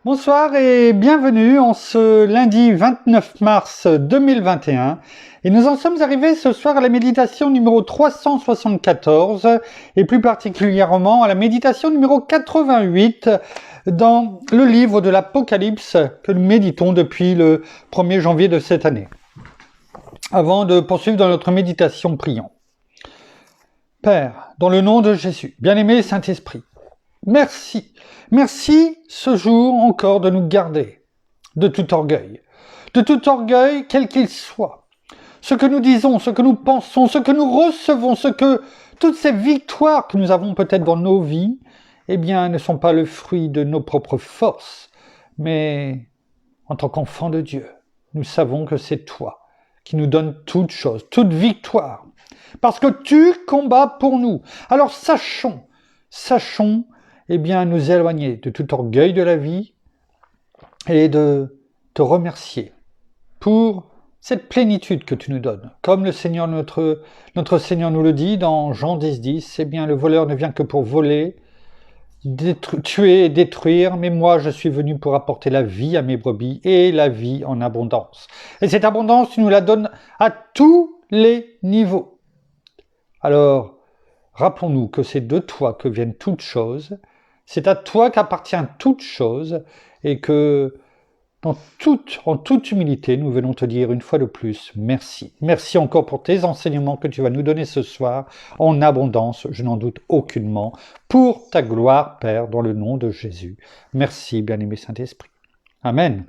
Bonsoir et bienvenue en ce lundi 29 mars 2021. Et nous en sommes arrivés ce soir à la méditation numéro 374 et plus particulièrement à la méditation numéro 88 dans le livre de l'Apocalypse que nous méditons depuis le 1er janvier de cette année. Avant de poursuivre dans notre méditation, prions. Père, dans le nom de Jésus, bien-aimé Saint-Esprit, merci ce jour encore de nous garder de tout orgueil, quel qu'il soit. Ce que nous disons, ce que nous pensons, ce que nous recevons, toutes ces victoires que nous avons peut-être dans nos vies, eh bien, ne sont pas le fruit de nos propres forces, mais en tant qu'enfants de Dieu, nous savons que c'est toi qui nous donnes toutes choses, toute victoire, parce que tu combats pour nous. Alors sachons, eh bien, nous éloigner de tout orgueil de la vie et de te remercier pour cette plénitude que tu nous donnes. Comme le Seigneur, notre Seigneur nous le dit dans Jean 10, eh bien, le voleur ne vient que pour voler, tuer et détruire, mais moi, je suis venu pour apporter la vie à mes brebis et la vie en abondance. Et cette abondance, tu nous la donnes à tous les niveaux. Alors, rappelons-nous que c'est de toi que viennent toutes choses. C'est à toi qu'appartient toute chose et que, en toute humilité, nous venons te dire une fois de plus, merci. Merci encore pour tes enseignements que tu vas nous donner ce soir, en abondance, je n'en doute aucunement, pour ta gloire, Père, dans le nom de Jésus. Merci, bien-aimé Saint-Esprit. Amen.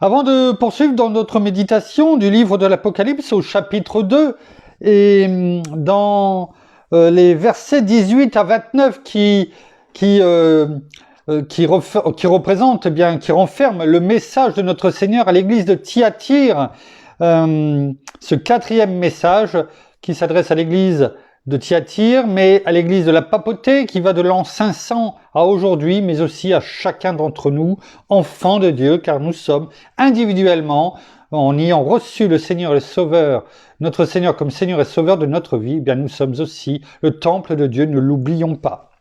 Avant de poursuivre dans notre méditation du livre de l'Apocalypse au chapitre 2, et dans les versets 18 à 29 qui représentent, eh bien, qui renferment le message de notre Seigneur à l'église de Thyatire, ce quatrième message qui s'adresse à l'église de Thyatire, mais à l'église de la papauté qui va de l'an 500 à aujourd'hui, mais aussi à chacun d'entre nous, enfants de Dieu, car nous sommes individuellement, en ayant reçu le Seigneur et le Sauveur, notre Seigneur comme Seigneur et Sauveur de notre vie, eh bien nous sommes aussi le temple de Dieu, ne l'oublions pas.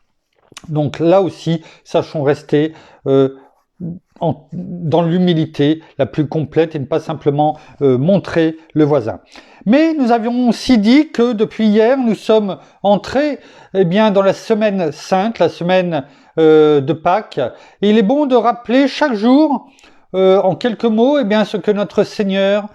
Donc là aussi, sachons rester dans l'humilité la plus complète et ne pas simplement montrer le voisin. Mais nous avions aussi dit que depuis hier, nous sommes entrés bien, dans la semaine sainte, la semaine de Pâques. Et il est bon de rappeler chaque jour, en quelques mots, eh bien, ce que notre Seigneur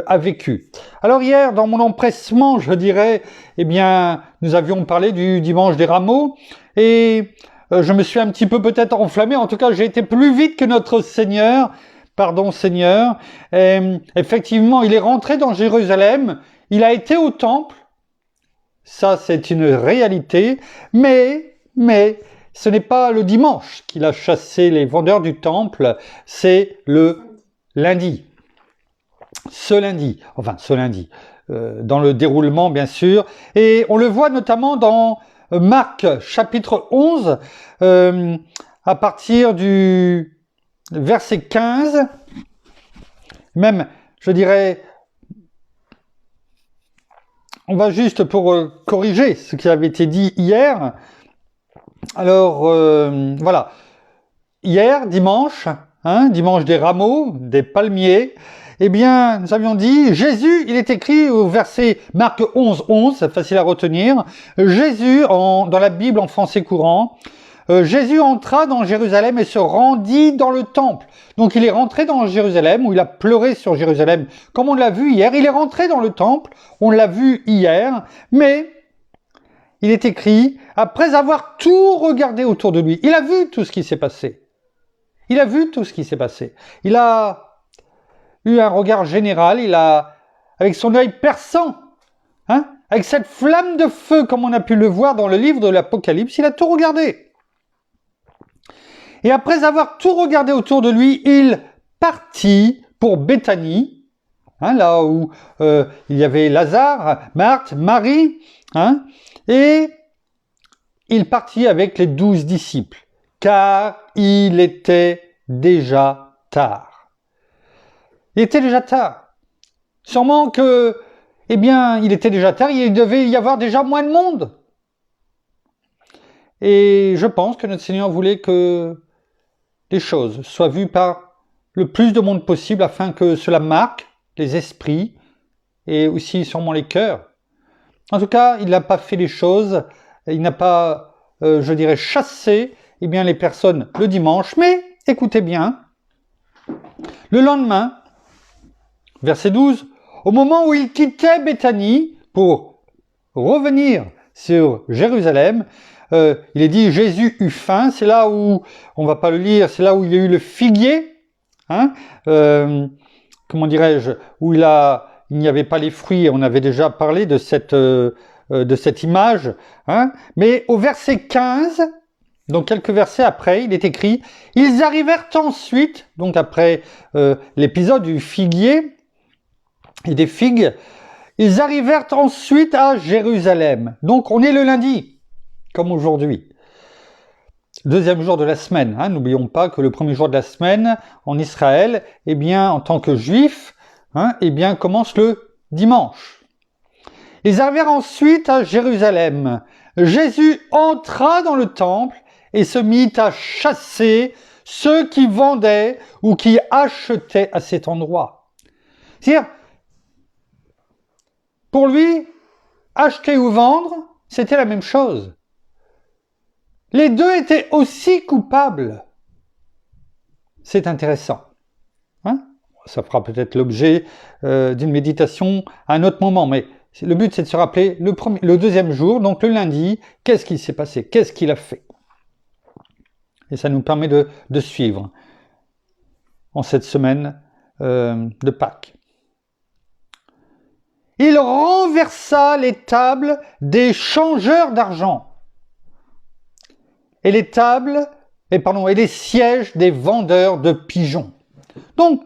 a vécu. Alors hier, dans mon empressement, je dirais, eh bien, nous avions parlé du dimanche des rameaux et je me suis un petit peu peut-être enflammé. En tout cas, j'ai été plus vite que notre Seigneur. Pardon, Seigneur. Effectivement, il est rentré dans Jérusalem. Il a été au temple. Ça, c'est une réalité. Mais, ce n'est pas le dimanche qu'il a chassé les vendeurs du temple. C'est le lundi. Ce lundi, dans le déroulement bien sûr, et on le voit notamment dans Marc chapitre 11, à partir du verset 15, même je dirais, on va juste pour corriger ce qui avait été dit hier, alors voilà, hier dimanche, dimanche des rameaux, des palmiers, eh bien, nous avions dit, Jésus, il est écrit au verset Marc 11, c'est facile à retenir, Jésus, dans la Bible en français courant, Jésus entra dans Jérusalem et se rendit dans le temple. Donc il est rentré dans Jérusalem, où il a pleuré sur Jérusalem, comme on l'a vu hier. Il est rentré dans le temple, on l'a vu hier, mais il est écrit, après avoir tout regardé autour de lui, il a vu tout ce qui s'est passé. Il a eu un regard général, avec son œil perçant, avec cette flamme de feu, comme on a pu le voir dans le livre de l'Apocalypse, il a tout regardé. Et après avoir tout regardé autour de lui, il partit pour Béthanie, là où il y avait Lazare, Marthe, Marie, et il partit avec les 12 disciples, car il était déjà tard. Il était déjà tard. Sûrement que, il était déjà tard, il devait y avoir déjà moins de monde. Et je pense que notre Seigneur voulait que les choses soient vues par le plus de monde possible afin que cela marque les esprits et aussi sûrement les cœurs. En tout cas, il n'a pas fait les choses, il n'a pas, je dirais, chassé les personnes le dimanche, mais écoutez bien, le lendemain, verset 12, au moment où il quittait Béthanie pour revenir sur Jérusalem, il est dit Jésus eut faim, c'est là où, on va pas le lire, c'est là où il y a eu le figuier, hein, comment dirais-je, où il n'y avait pas les fruits, on avait déjà parlé de cette image, hein, mais au verset 15, donc quelques versets après, il est écrit « Ils arrivèrent ensuite », donc après l'épisode du figuier et des figues, ils arrivèrent ensuite à Jérusalem. Donc on est le lundi, comme aujourd'hui. Deuxième jour de la semaine. Hein. N'oublions pas que le premier jour de la semaine en Israël, en tant que juif, commence le dimanche. Ils arrivèrent ensuite à Jérusalem. Jésus entra dans le temple et se mit à chasser ceux qui vendaient ou qui achetaient à cet endroit. C'est-à-dire, pour lui, acheter ou vendre, c'était la même chose. Les deux étaient aussi coupables. C'est intéressant. Hein? Ça fera peut-être l'objet d'une méditation à un autre moment, mais le but c'est de se rappeler le deuxième jour, donc le lundi, qu'est-ce qui s'est passé, qu'est-ce qu'il a fait. Et ça nous permet de suivre en cette semaine de Pâques. Il renversa les tables des changeurs d'argent et les sièges des vendeurs de pigeons. Donc,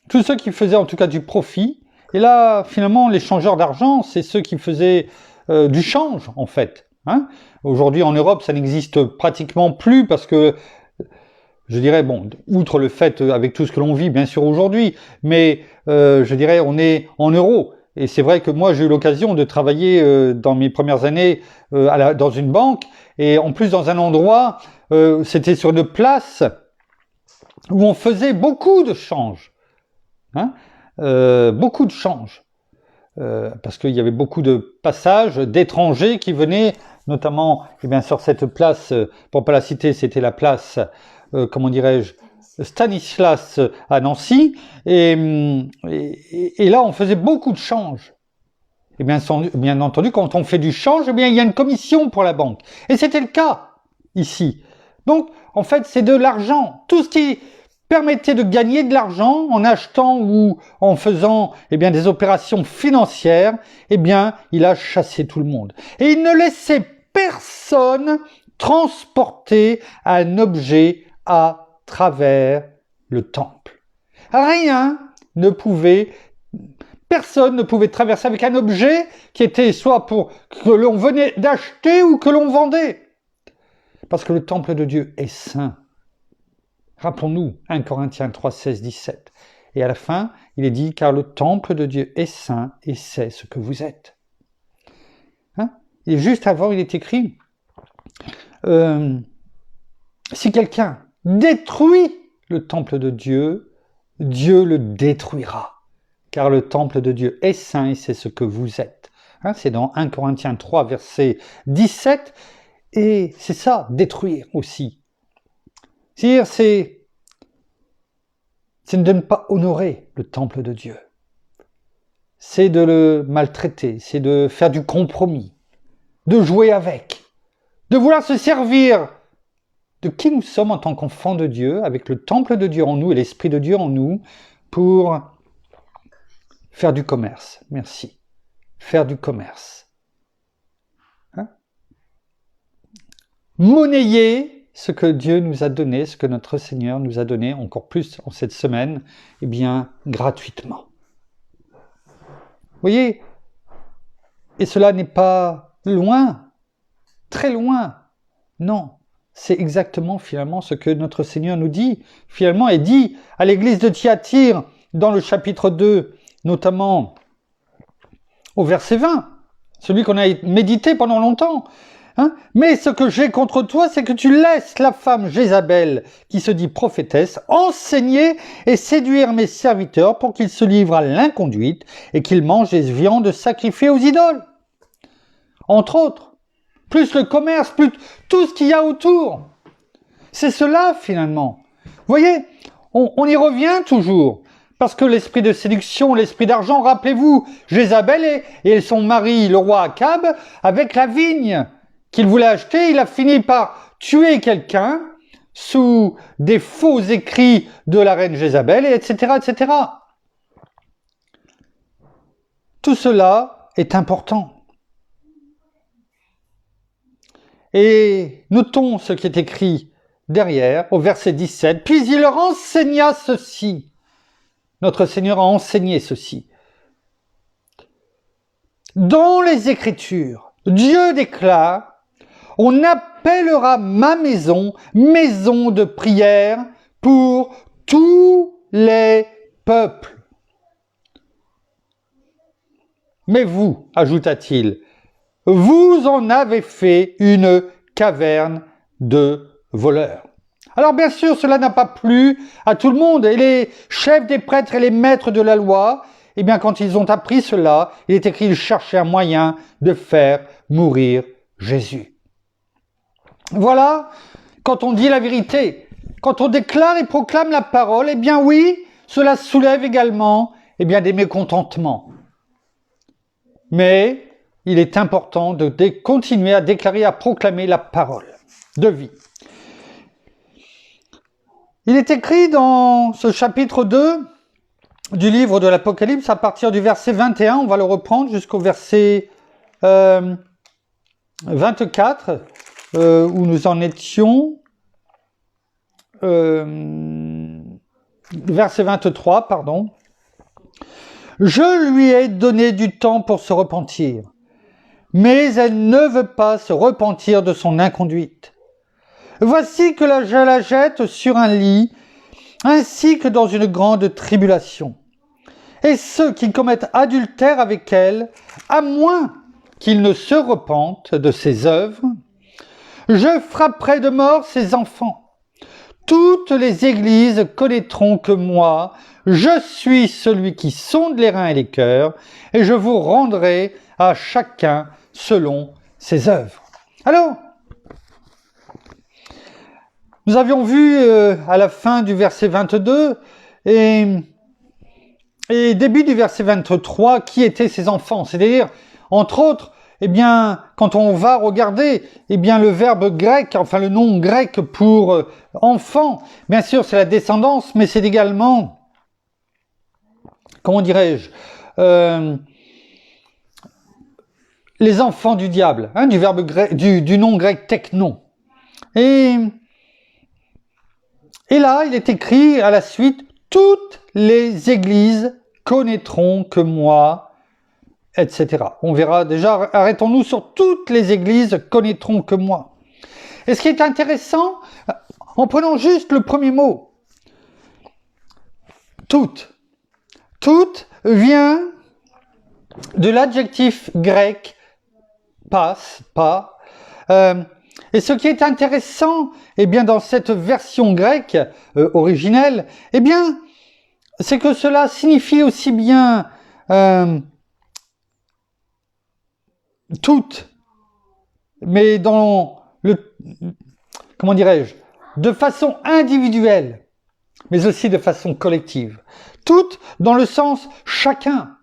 tous ceux qui faisaient en tout cas du profit, et là, finalement, les changeurs d'argent, c'est ceux qui faisaient du change, en fait. Hein. Aujourd'hui, en Europe, ça n'existe pratiquement plus parce que, je dirais, bon, outre le fait avec tout ce que l'on vit, bien sûr, aujourd'hui, mais je dirais, on est en euros. Et c'est vrai que moi, j'ai eu l'occasion de travailler dans mes premières années dans une banque, et en plus dans un endroit, c'était sur une place où on faisait beaucoup de change. Hein, beaucoup de change. Parce qu'il y avait beaucoup de passages d'étrangers qui venaient, notamment sur cette place, pour pas la citer, c'était la place, comment dirais-je, Stanislas à Nancy, et là on faisait beaucoup de change. Et bien entendu, quand on fait du change, il y a une commission pour la banque. Et c'était le cas ici. Donc, en fait, c'est de l'argent. Tout ce qui permettait de gagner de l'argent en achetant ou en faisant des opérations financières, il a chassé tout le monde. Et il ne laissait personne transporter un objet à travers le temple. Personne ne pouvait traverser avec un objet qui était soit pour que l'on venait d'acheter ou que l'on vendait. Parce que le temple de Dieu est saint. Rappelons-nous, 1 Corinthiens 3, 16, 17. Et à la fin, il est dit, car le temple de Dieu est saint et c'est ce que vous êtes. Hein? Et juste avant, il est écrit, si quelqu'un détruit le temple de Dieu, Dieu le détruira. Car le temple de Dieu est saint et c'est ce que vous êtes. Hein, c'est dans 1 Corinthiens 3, verset 17. Et c'est ça, détruire aussi. C'est-à-dire, c'est de ne pas honorer le temple de Dieu. C'est de le maltraiter, c'est de faire du compromis, de jouer avec, de vouloir se servir de qui nous sommes en tant qu'enfants de Dieu, avec le temple de Dieu en nous et l'Esprit de Dieu en nous, pour faire du commerce. Merci. Faire du commerce. Hein? Monnayer ce que Dieu nous a donné, ce que notre Seigneur nous a donné, encore plus en cette semaine, gratuitement. Vous voyez? Et cela n'est pas loin, très loin. Non, c'est exactement finalement ce que notre Seigneur nous dit, finalement, et dit à l'église de Thyatire, dans le chapitre 2, notamment au verset 20, celui qu'on a médité pendant longtemps. Hein? Mais ce que j'ai contre toi, c'est que tu laisses la femme Jézabel, qui se dit prophétesse, enseigner et séduire mes serviteurs pour qu'ils se livrent à l'inconduite et qu'ils mangent des viandes sacrifiées aux idoles. Entre autres, plus le commerce, plus tout ce qu'il y a autour. C'est cela finalement. Vous voyez, on y revient toujours. Parce que l'esprit de séduction, l'esprit d'argent, rappelez-vous, Jézabel et son mari, le roi Akab, avec la vigne qu'il voulait acheter, il a fini par tuer quelqu'un sous des faux écrits de la reine Jézabel, etc., etc. Tout cela est important. Et notons ce qui est écrit derrière, au verset 17. « Puis il leur enseigna ceci. » Notre Seigneur a enseigné ceci. Dans les Écritures, Dieu déclare « On appellera ma maison, maison de prière pour tous les peuples. » Mais vous, ajouta-t-il, vous en avez fait une caverne de voleurs. Alors bien sûr, cela n'a pas plu à tout le monde. Et les chefs des prêtres et les maîtres de la loi, eh bien quand ils ont appris cela, il est écrit qu'ils cherchaient un moyen de faire mourir Jésus. Voilà, quand on dit la vérité, quand on déclare et proclame la parole, eh bien oui, cela soulève également des mécontentements. Mais il est important de continuer à déclarer, à proclamer la parole de vie. Il est écrit dans ce chapitre 2 du livre de l'Apocalypse, à partir du verset 21, on va le reprendre jusqu'au verset 24, où nous en étions, verset 23, pardon. « Je lui ai donné du temps pour se repentir, mais elle ne veut pas se repentir de son inconduite. Voici que je la jette sur un lit, ainsi que dans une grande tribulation. Et ceux qui commettent adultère avec elle, à moins qu'ils ne se repentent de ses œuvres, je frapperai de mort ses enfants. Toutes les églises connaîtront que moi, je suis celui qui sonde les reins et les cœurs, et je vous rendrai à chacun selon ses œuvres. » Alors, nous avions vu à la fin du verset 22 et début du verset 23 qui étaient ces enfants. C'est-à-dire, entre autres, quand on va regarder, le verbe grec, enfin le nom grec pour enfant, bien sûr c'est la descendance, mais c'est également, comment dirais-je, les enfants du diable, du verbe grec, du nom grec technon. Et là, il est écrit à la suite, « Toutes les églises connaîtront que moi, etc. » On verra déjà, arrêtons-nous sur « Toutes les églises connaîtront que moi ». Et ce qui est intéressant, en prenant juste le premier mot, « Toutes ». « Toutes » vient de l'adjectif grec « pas ». Et ce qui est intéressant, dans cette version grecque originelle, c'est que cela signifie aussi bien toutes, mais dans comment dirais-je, de façon individuelle, mais aussi de façon collective. Toutes dans le sens chacun,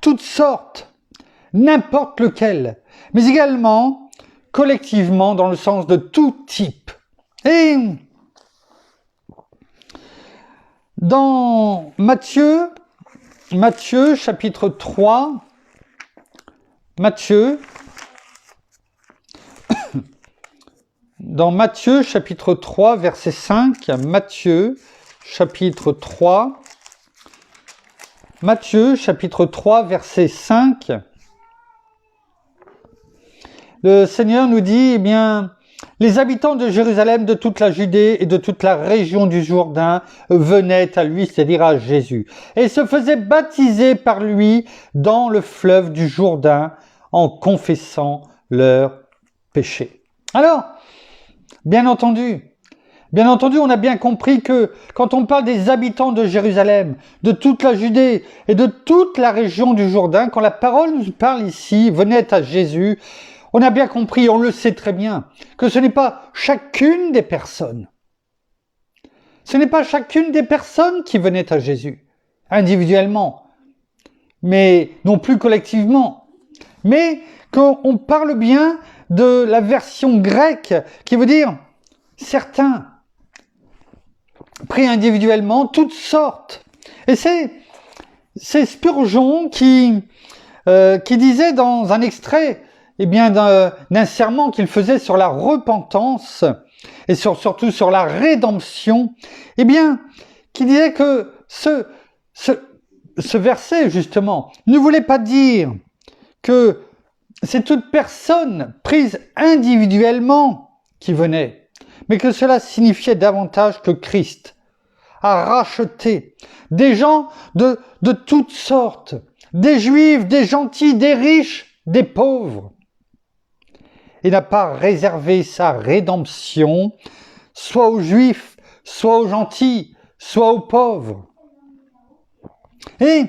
toutes sortes, n'importe lequel, mais également collectivement dans le sens de tout type. Et dans Matthieu chapitre 3, dans Matthieu chapitre 3 verset 5, Matthieu chapitre 3 verset 5, le Seigneur nous dit, les habitants de Jérusalem, de toute la Judée et de toute la région du Jourdain venaient à lui, c'est-à-dire à Jésus, et se faisaient baptiser par lui dans le fleuve du Jourdain en confessant leurs péché. Alors, bien entendu, on a bien compris que quand on parle des habitants de Jérusalem, de toute la Judée et de toute la région du Jourdain, quand la parole nous parle ici, venait à Jésus, on a bien compris, on le sait très bien, que ce n'est pas chacune des personnes. Ce n'est pas chacune des personnes qui venaient à Jésus, individuellement, mais non plus collectivement. Mais qu'on parle bien de la version grecque, qui veut dire certains, pris individuellement, toutes sortes. Et c'est Spurgeon qui disait dans un extrait d'un sermon qu'il faisait sur la repentance et surtout sur la rédemption, qui disait que ce verset, justement, ne voulait pas dire que c'est toute personne prise individuellement qui venait, mais que cela signifiait davantage que Christ a racheté des gens de toutes sortes, des juifs, des gentils, des riches, des pauvres, et n'a pas réservé sa rédemption soit aux juifs, soit aux gentils, soit aux pauvres. Et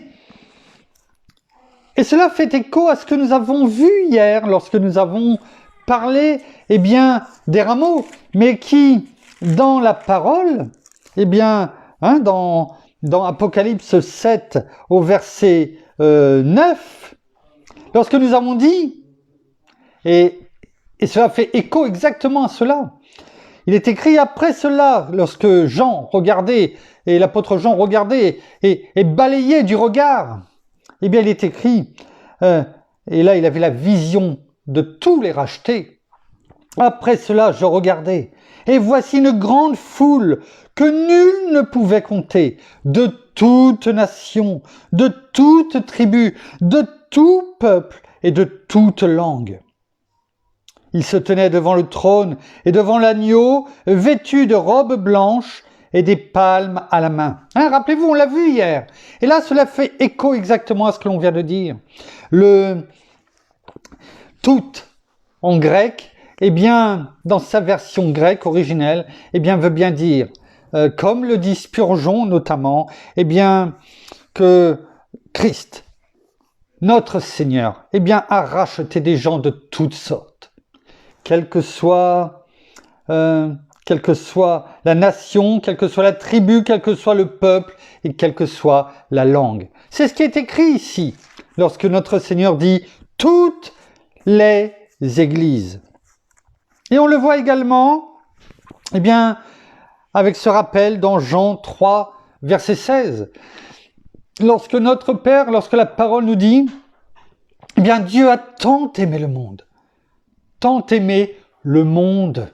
cela fait écho à ce que nous avons vu hier lorsque nous avons parlé des rameaux, mais qui, dans la parole, dans Apocalypse 7 au verset 9, lorsque nous avons dit, et cela fait écho exactement à cela, il est écrit après cela, lorsque Jean regardait, et l'apôtre Jean regardait et balayait du regard, il est écrit, et là il avait la vision de tous les rachetés. Après cela, je regardais, et voici une grande foule que nul ne pouvait compter, de toute nation, de toute tribu, de tout peuple et de toute langue. Ils se tenaient devant le trône et devant l'agneau, vêtus de robes blanches et des palmes à la main. Rappelez-vous, on l'a vu hier. Et là, cela fait écho exactement à ce que l'on vient de dire. Le tout en grec, dans sa version grecque originelle, veut bien dire, comme le dit Spurgeon notamment, que Christ, notre Seigneur, a racheté des gens de toutes sortes. Quelle que soit la nation, quelle que soit la tribu, quel que soit le peuple et quelle que soit la langue. C'est ce qui est écrit ici, lorsque notre Seigneur dit « toutes les églises ». Et on le voit également, avec ce rappel dans Jean 3, verset 16. Lorsque la parole nous dit « Dieu a tant aimé le monde ». Tant aimé le monde,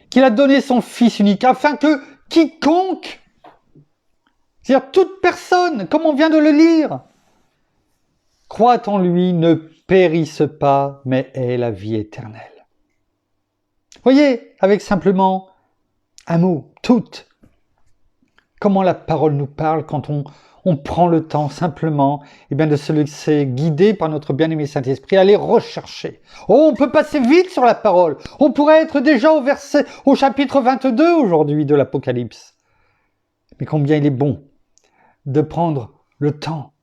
qu'il a donné son Fils unique, afin que quiconque, c'est-à-dire toute personne, comme on vient de le lire, croit en lui, ne périsse pas, mais ait la vie éternelle. Voyez, avec simplement un mot, toutes, comment la parole nous parle quand on prend le temps simplement de se laisser guider par notre bien-aimé Saint-Esprit, aller rechercher. Oh, on peut passer vite sur la parole. On pourrait être déjà au chapitre 22 aujourd'hui de l'Apocalypse. Mais combien il est bon de prendre le temps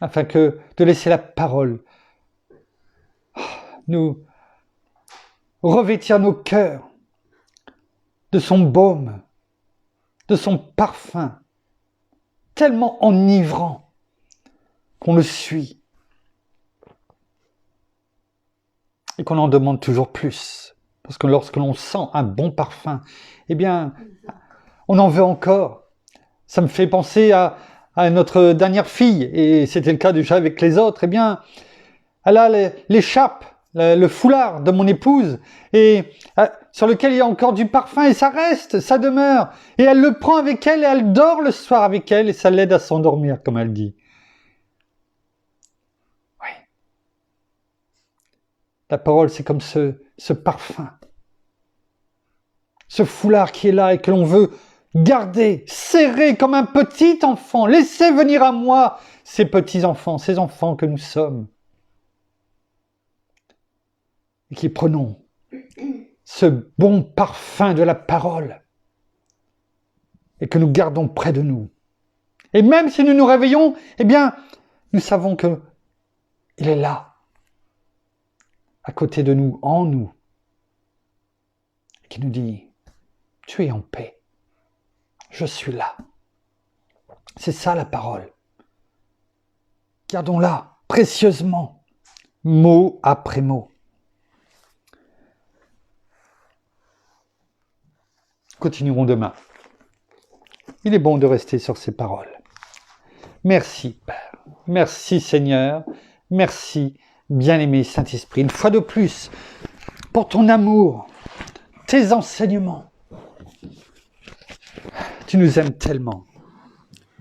afin de laisser la parole nous revêtir nos cœurs de son baume, de son parfum, tellement enivrant qu'on le suit et qu'on en demande toujours plus. Parce que lorsque l'on sent un bon parfum, on en veut encore. Ça me fait penser à notre dernière fille, et c'était le cas déjà avec les autres. Elle a l'écharpe, le foulard de mon épouse, et sur lequel il y a encore du parfum, et ça reste, ça demeure. Et elle le prend avec elle, et elle dort le soir avec elle, et ça l'aide à s'endormir, comme elle dit. Oui. La parole, c'est comme ce parfum. Ce foulard qui est là et que l'on veut garder, serrer comme un petit enfant. Laissez venir à moi ces petits enfants, ces enfants que nous sommes. et qui prenons ce bon parfum de la parole et que nous gardons près de nous. Et même si nous nous réveillons, eh bien, nous savons que il est là, à côté de nous, en nous, et qui nous dit, tu es en paix, je suis là. C'est ça la parole. Gardons-la précieusement, mot après mot. Continuerons demain. Il est bon de rester sur ces paroles. Merci, Père. Merci, Seigneur. Merci, bien-aimé Saint-Esprit. Une fois de plus, pour ton amour, tes enseignements. Tu nous aimes tellement.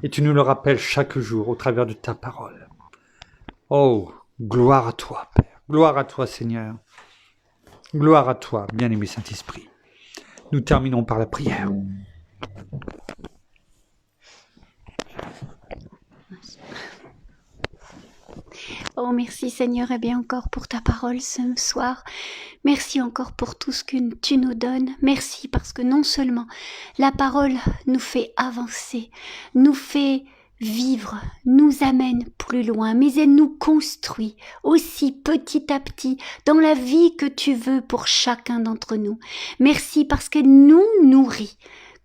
Et tu nous le rappelles chaque jour au travers de ta parole. Oh, gloire à toi, Père. Gloire à toi, Seigneur. Gloire à toi, bien-aimé Saint-Esprit. Nous terminons par la prière. Oh, merci Seigneur, et bien encore pour ta parole ce soir. Merci encore pour tout ce que tu nous donnes. Merci parce que non seulement la parole nous fait avancer, nous fait vivre, nous amène plus loin, mais elle nous construit aussi petit à petit dans la vie que tu veux pour chacun d'entre nous. Merci parce qu'elle nous nourrit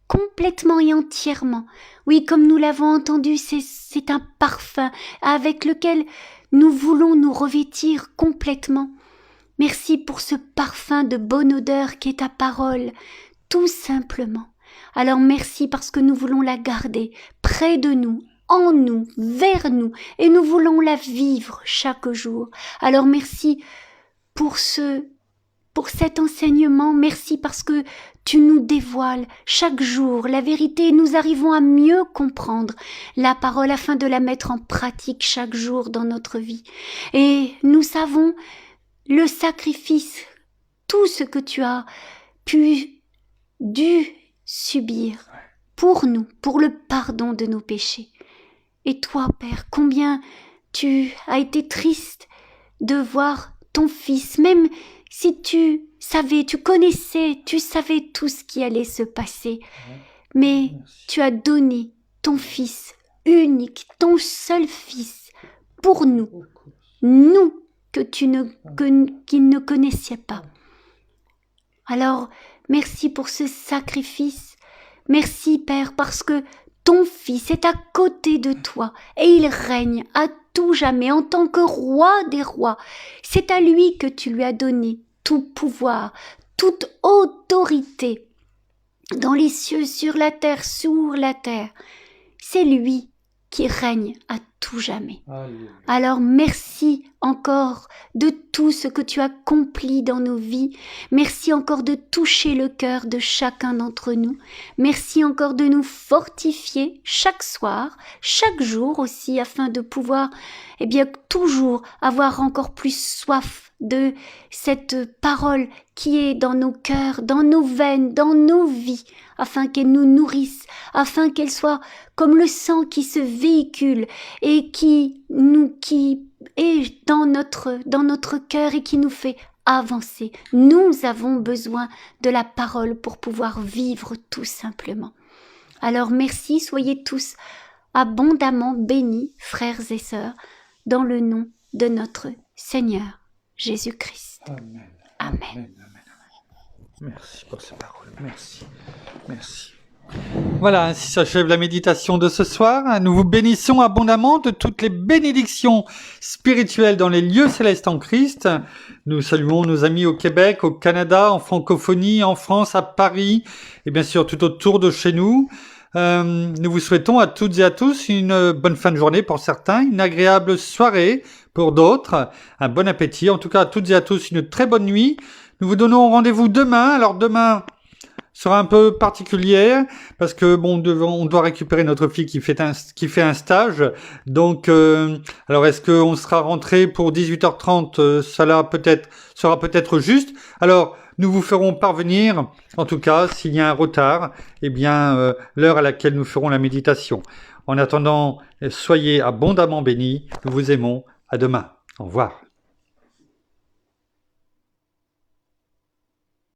complètement et entièrement. Oui, comme nous l'avons entendu, c'est un parfum avec lequel nous voulons nous revêtir complètement. Merci pour ce parfum de bonne odeur qui est ta parole, tout simplement. Alors merci parce que nous voulons la garder près de nous, en nous, vers nous, et nous voulons la vivre chaque jour. Alors merci pour cet enseignement, merci parce que tu nous dévoiles chaque jour la vérité et nous arrivons à mieux comprendre la parole afin de la mettre en pratique chaque jour dans notre vie. Et nous savons le sacrifice, tout ce que tu as dû subir pour nous, pour le pardon de nos péchés. Et toi, Père, combien tu as été triste de voir ton Fils, même si tu savais, tu connaissais, tu savais tout ce qui allait se passer. Mais tu as donné ton Fils unique, ton seul Fils, pour nous, qu'ils ne connaissaient pas. Alors, merci pour ce sacrifice. Merci, Père, parce que ton Fils est à côté de toi et il règne à tout jamais en tant que roi des rois. C'est à lui que tu lui as donné tout pouvoir, toute autorité dans les cieux, sur la terre, sous la terre. C'est lui qui règne à tout jamais. Alléluia. Alors merci encore de tout ce que tu as accompli dans nos vies. Merci encore de toucher le cœur de chacun d'entre nous. Merci encore de nous fortifier chaque soir, chaque jour aussi, afin de pouvoir, toujours avoir encore plus soif de cette parole qui est dans nos cœurs, dans nos veines, dans nos vies, afin qu'elle nous nourrisse, afin qu'elle soit comme le sang qui se véhicule et qui est dans notre cœur et qui nous fait avancer. Nous avons besoin de la parole pour pouvoir vivre tout simplement. Alors merci, soyez tous abondamment bénis, frères et sœurs, dans le nom de notre Seigneur Jésus-Christ. Amen. Amen. Amen. Merci pour ces paroles. Merci. Merci. Voilà, ainsi s'achève la méditation de ce soir. Nous vous bénissons abondamment de toutes les bénédictions spirituelles dans les lieux célestes en Christ. Nous saluons nos amis au Québec, au Canada, en francophonie, en France, à Paris et bien sûr tout autour de chez nous. Nous vous souhaitons à toutes et à tous une bonne fin de journée pour certains, une agréable soirée pour d'autres, un bon appétit. En tout cas, à toutes et à tous, une très bonne nuit. Nous vous donnons rendez-vous demain. Alors demain sera un peu particulière parce que on doit récupérer notre fille qui fait un stage. Donc alors est-ce qu'on sera rentré pour 18h30 cela sera peut-être juste. Alors nous vous ferons parvenir, en tout cas, s'il y a un retard, l'heure à laquelle nous ferons la méditation. En attendant, soyez abondamment bénis. Nous vous aimons. À demain. Au revoir.